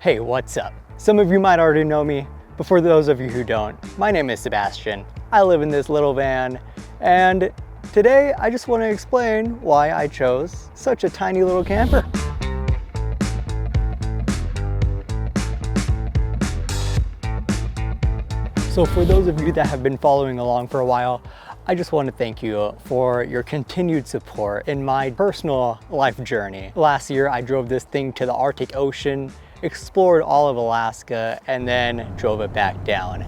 Hey, what's up? Some of you might already know me, but for those of you who don't, my name is Sebastian. I live in this little van, and today I just want to explain why I chose such a tiny little camper. So for those of you that have been following along for a while, I just want to thank you for your continued support in my personal life journey. Last year, I drove this thing to the Arctic Ocean, explored all of Alaska, and then drove it back down.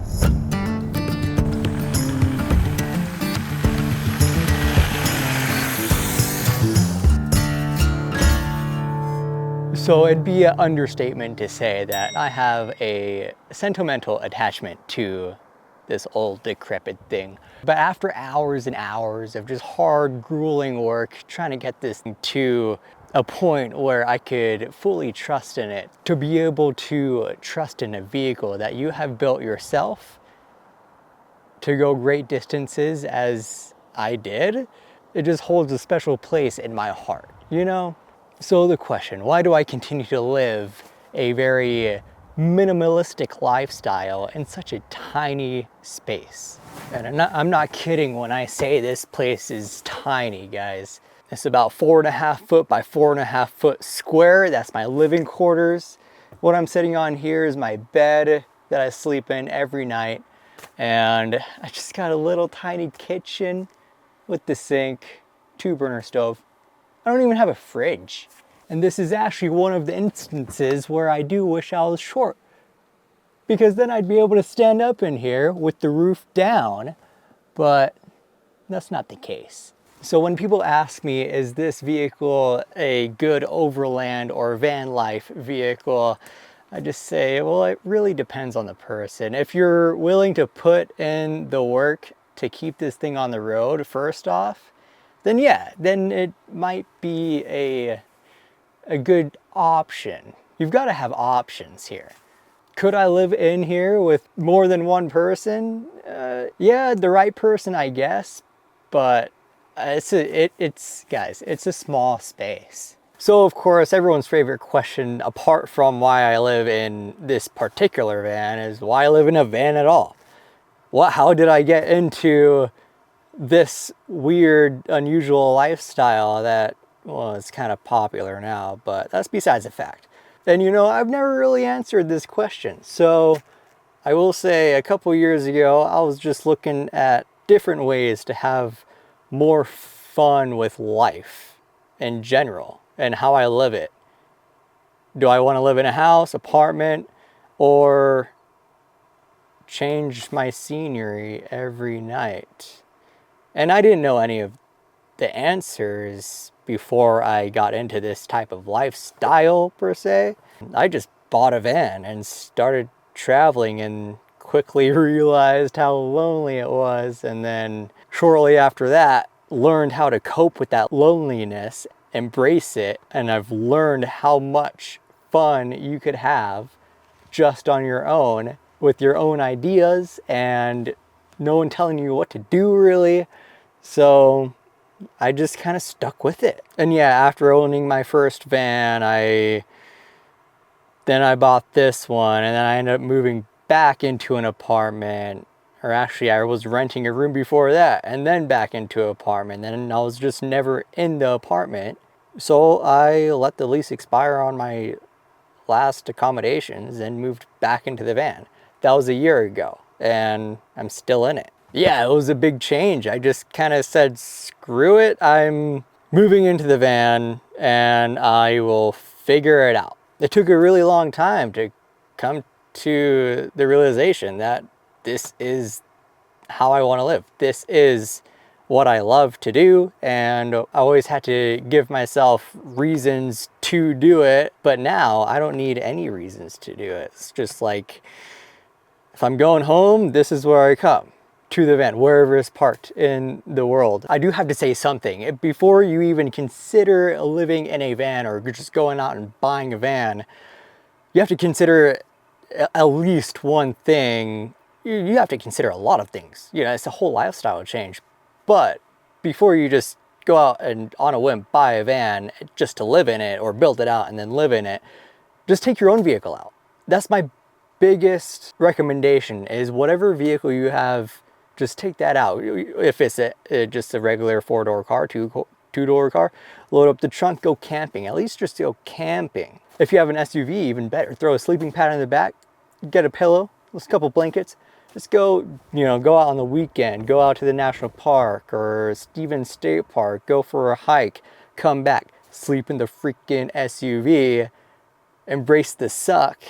So it'd be an understatement to say that I have a sentimental attachment to this old decrepit thing. But after hours and hours of just hard, grueling work trying to get this to a point where I could fully trust in it, to be able to trust in a vehicle that you have built yourself to go great distances as I did, it just holds a special place in my heart, you know? So the question, why do I continue to live a very minimalistic lifestyle in such a tiny space? And I'm not kidding when I say this place is tiny, guys. It's about 4.5 foot by 4.5 foot square. That's my living quarters. What I'm sitting on here is my bed that I sleep in every night. And I just got a little tiny kitchen with the sink, 2-burner stove. I don't even have a fridge. And this is actually one of the instances where I do wish I was short, because then I'd be able to stand up in here with the roof down, but that's not the case. So when people ask me, is this vehicle a good overland or van life vehicle, I just say, well, it really depends on the person. If you're willing to put in the work to keep this thing on the road, first off, then yeah, then it might be a good option. You've got to have options here. Could I live in here with more than one person? Yeah, the right person, I guess, but guys, it's a small space. So of course, everyone's favorite question, apart from why I live in this particular van, is why I live in a van at all. How did I get into this weird, unusual lifestyle that, well, it's kind of popular now, but that's besides the fact. And you know, I've never really answered this question. So I will say a couple years ago, I was just looking at different ways to have more fun with life in general and how I live it. Do I want to live in a house, apartment, or change my scenery every night? And I didn't know any of the answers before I got into this type of lifestyle per se. I just bought a van and started traveling and quickly realized how lonely it was. And then shortly after that, learned how to cope with that loneliness, embrace it. And I've learned how much fun you could have just on your own with your own ideas and no one telling you what to do really. So I just kind of stuck with it. And yeah, after owning my first van, then I bought this one, and then I ended up moving back into an apartment. Or actually, I was renting a room before that, and then back into an apartment. Then I was just never in the apartment. So I let the lease expire on my last accommodations and moved back into the van. That was a year ago, and I'm still in it. Yeah, it was a big change. I just kind of said, screw it. I'm moving into the van and I will figure it out. It took a really long time to come to the realization that this is how I want to live. This is what I love to do. And I always had to give myself reasons to do it. But now I don't need any reasons to do it. It's just like, if I'm going home, this is where I come. To the van, wherever it's parked in the world. I do have to say something. Before you even consider living in a van or just going out and buying a van, you have to consider at least one thing. You have to consider a lot of things. You know, it's a whole lifestyle change. But before you just go out and on a whim buy a van just to live in it or build it out and then live in it, just take your own vehicle out. That's my biggest recommendation, is whatever vehicle you have, just take that out. If it's just a regular 4-door car, two-door car, load up the trunk, go camping. At least just go camping. If you have an SUV, even better. Throw a sleeping pad in the back, get a pillow, just a couple blankets. Just go, go out on the weekend, go out to the national park or Stevens State Park, go for a hike, come back, sleep in the freaking SUV, embrace the suck.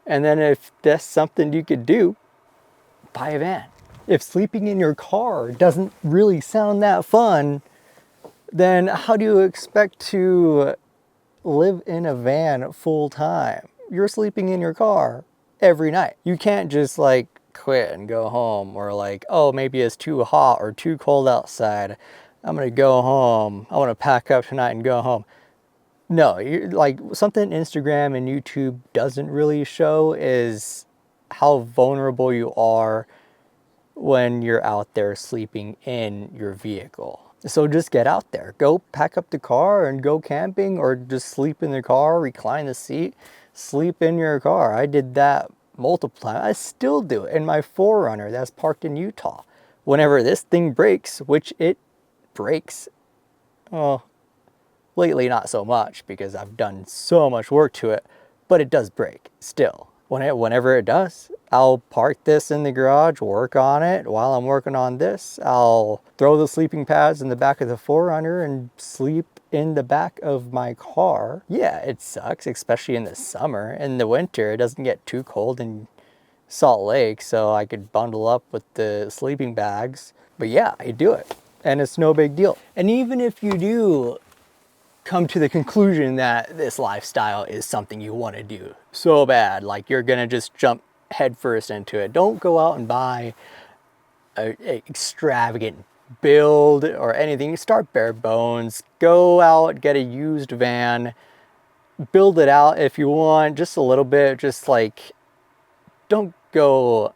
And then if that's something you could do, buy a van. If sleeping in your car doesn't really sound that fun, then how do you expect to live in a van full time? You're sleeping in your car every night. You can't just like quit and go home, or like, oh, maybe it's too hot or too cold outside, I'm gonna go home, I want to pack up tonight and go home. No, like something Instagram and YouTube doesn't really show is how vulnerable you are when you're out there sleeping in your vehicle. So just get out there, go pack up the car and go camping, or just sleep in the car, recline the seat, sleep in your car. I did that multiple times. I still do it in my 4Runner that's parked in Utah. Whenever this thing breaks, which it breaks, well, lately not so much because I've done so much work to it, but it does break still. Whenever it does, I'll park this in the garage, work on it. While I'm working on this, I'll throw the sleeping pads in the back of the 4Runner and sleep in the back of my car. Yeah, it sucks, especially in the summer. In the winter, it doesn't get too cold in Salt Lake, so I could bundle up with the sleeping bags. But yeah, I do it, and it's no big deal. And even if you do come to the conclusion that this lifestyle is something you want to do so bad, like you're gonna just jump headfirst into it, don't go out and buy an extravagant build or anything. Start bare bones, go out, get a used van, build it out if you want, just a little bit. Just like, don't go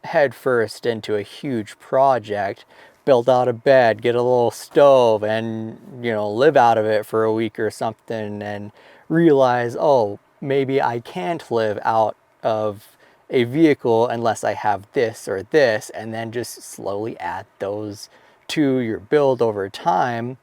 headfirst into a huge project. Build out a bed, get a little stove, and live out of it for a week or something, and realize, oh, maybe I can't live out of a vehicle unless I have this or this, and then just slowly add those to your build over time.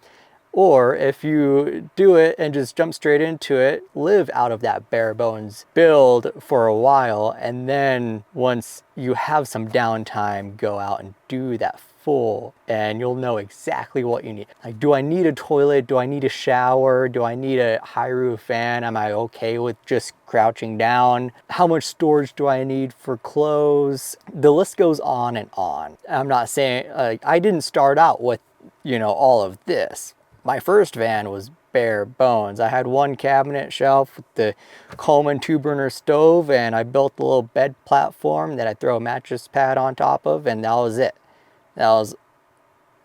Or if you do it and just jump straight into it, live out of that bare bones build for a while, and then once you have some downtime, go out and do that full, and you'll know exactly what you need. Like, do I need a toilet? Do I need a shower? Do I need a high roof fan? Am I okay with just crouching down? How much storage do I need for clothes? The list goes on and on. I'm not saying, I didn't start out with, all of this. My first van was bare bones. I had one cabinet shelf with the Coleman 2-burner stove, and I built a little bed platform that I throw a mattress pad on top of, and that was it. That was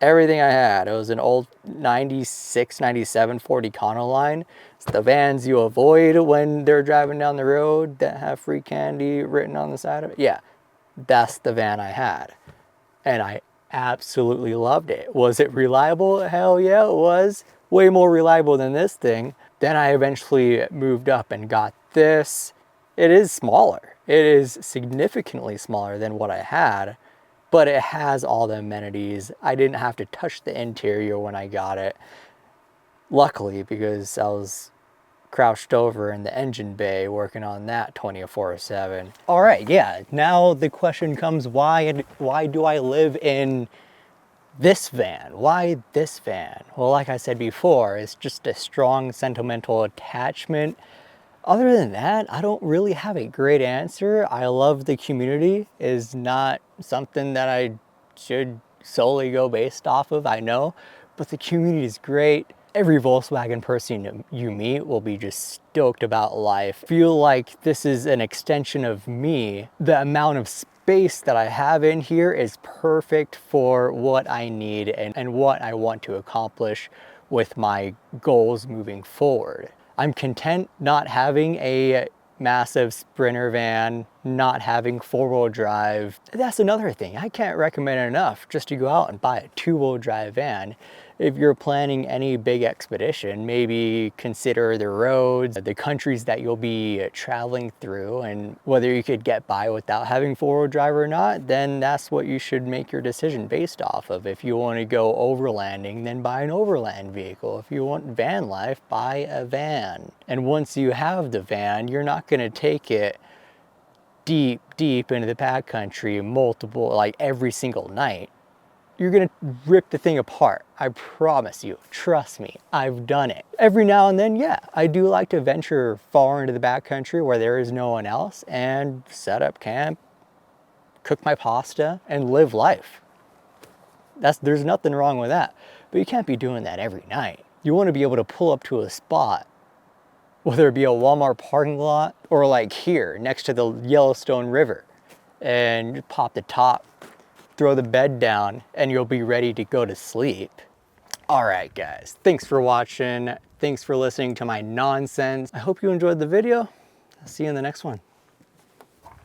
everything I had. It was an old 96, 97 Ford Econoline. It's the vans you avoid when they're driving down the road that have free candy written on the side of it. Yeah, that's the van I had. And I absolutely loved it. Was it reliable? Hell yeah, it was. Way more reliable than this thing. Then I eventually moved up and got this. It is smaller. It is significantly smaller than what I had, but it has all the amenities. I didn't have to touch the interior when I got it. Luckily, because I was crouched over in the engine bay working on that 24/7. All right, yeah, now the question comes, why do I live in this van? Why this van? Well, like I said before, it's just a strong sentimental attachment. Other than that, I don't really have a great answer. I love the community. Is not something that I should solely go based off of, I know, but the community is great. Every Volkswagen person you meet will be just stoked about life. Feel like this is an extension of me. The amount of space that I have in here is perfect for what I need and what I want to accomplish with my goals moving forward. I'm content not having a massive Sprinter van, not having 4-wheel drive. That's another thing I can't recommend enough, just to go out and buy a 2-wheel drive van. if you're planning any big expedition, maybe consider the roads, the countries that you'll be traveling through, and whether you could get by without having four-wheel drive or not, then that's what you should make your decision based off of. If you want to go overlanding, then buy an overland vehicle. If you want van life, buy a van. And once you have the van, you're not going to take it deep into the backcountry like every single night. You're gonna rip the thing apart. I promise you, trust me, I've done it. Every now and then, yeah, I do like to venture far into the backcountry where there is no one else and set up camp, cook my pasta, and live life. There's nothing wrong with that, but you can't be doing that every night. You wanna be able to pull up to a spot, whether it be a Walmart parking lot or like here, next to the Yellowstone River, and pop the top, throw the bed down, and you'll be ready to go to sleep. All right, guys, thanks for watching. Thanks for listening to my nonsense. I hope you enjoyed the video. I'll see you in the next one.